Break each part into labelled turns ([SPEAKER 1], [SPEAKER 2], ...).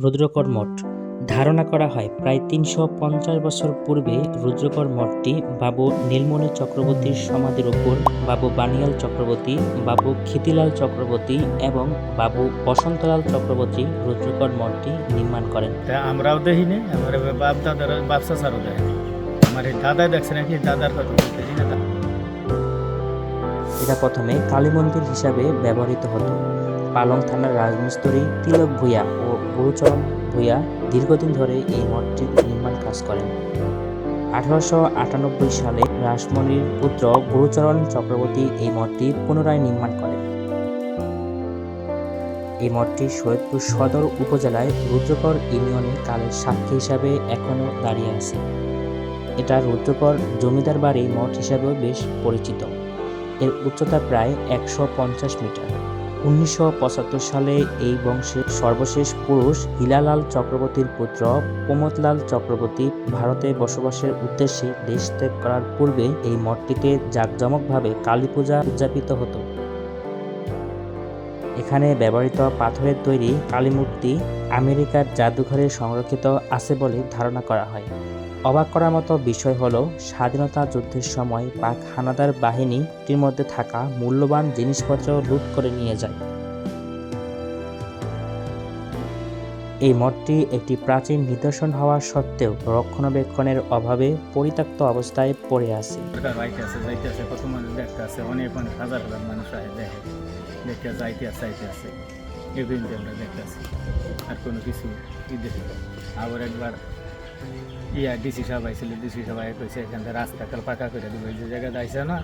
[SPEAKER 1] রুদ্রকর মঠ। ধারণা করা হয় প্রায় ৩৫০ বছর পূর্বে রুদ্রকর মঠটি বাবু নীলমণি চক্রবর্তীর সমাধির উপর বাবু বানিয়াল চক্রবর্তী, বাবু ক্ষিতিলাল চক্রবর্তী এবং বাবু বসন্তলাল চক্রবর্তী রুদ্রকর মঠটি নির্মাণ করেন।
[SPEAKER 2] আমরাও দেখিনি, আমার বাপ দাদারা বাপসা সারও দেয়নি। আমার এই দাদা দেখছে নাকি, দাদার কথা বলতেছি না।
[SPEAKER 1] এটা প্রথমে কালী মন্দির হিসাবে ব্যবহৃত হতো। পালং থানার রাজমিস্ত্রি তিলক ভূঁইয়া ও গুরুচরণ ভূঁইয়া দীর্ঘদিন ধরে এই মঠটির নির্মাণ কাজ করেন। 1898 সালে রাসমণির পুত্র গুরুচরণ চক্রবর্তী এই মঠটি পুনরায় নির্মাণ করেন। এই মঠটি সৈয়দপুর সদর উপজেলায় রুদ্রকর ইউনিয়নে কালের সাক্ষী হিসাবে এখনও দাঁড়িয়ে আছে। এটা রুদ্রকর জমিদার বাড়ি মঠ হিসাবেও বেশ পরিচিত। এর উচ্চতা প্রায় 150 মিটার। 1975 সালে এই বংশের সর্বশেষ পুরুষ হীরালাল চক্রবর্তীর পুত্র প্রমোদলাল চক্রবর্তী ভারতে বসবাসের উদ্দেশ্যে দেশ ত্যাগ করার পূর্বে এই মঠটিতে জাঁকজমকভাবে কালী পূজা উদযাপিত হতো। এখানে ব্যবহৃত পাথরের তৈরি কালী মূর্তি আমেরিকার জাদুঘরে সংরক্ষিত আছে বলে ধারণা করা হয়। অবাক করার মতো বিষয় হলো স্বাধীনতা যুদ্ধের সময় পাক হানাদার বাহিনীটির মধ্যে থাকা মূল্যবান জিনিসপত্র লুট করে নিয়ে যায়। এই মঠটি একটি প্রাচীন নিদর্শন হওয়া সত্ত্বেও রক্ষণাবেক্ষণের অভাবে পরিত্যক্ত অবস্থায় পড়ে আছে।
[SPEAKER 2] যাইতে আছে, কত মানুষ দেখতে আছে, অনেক হাজার হাজার মানুষ আসে, দেখে যাইতে আছে এগুলো আমরা দেখতে আছি। আর কোনো কিছু দেখি। আবার একবার ডিসি সাহেব আইছিল, ডিসি সাহেব কইছে এখান থেকে রাস্তা কাল পাকা করে দেবো। যে জায়গায় যাইছে না,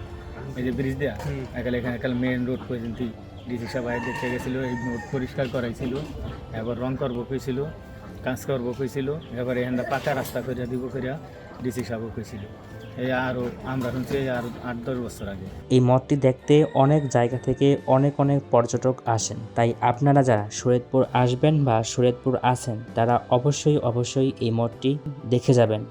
[SPEAKER 2] এই যে ব্রিজ দেওয়া এখানে কাল মেন রোড পর্যন্ত ডিসি সাহেব দেখতে গেছিলো। এই রোড পরিষ্কার করাইছিল, এবার রং করবো কইছিল, কাজ করবো কইছিল, এবার এখানটা পাকা রাস্তা করে দিব করিয়া ডিসি সাহেব কইছিল। এই আরও আমরা শুনছি আর 8-10 বছর আগে।
[SPEAKER 1] এই মঠটি দেখতে অনেক জায়গা থেকে অনেক পর্যটক আসেন। তাই আপনারা যারা শরীয়তপুর আসবেন বা শরীয়তপুর আছেন তারা অবশ্যই এই মঠটি দেখে যাবেন।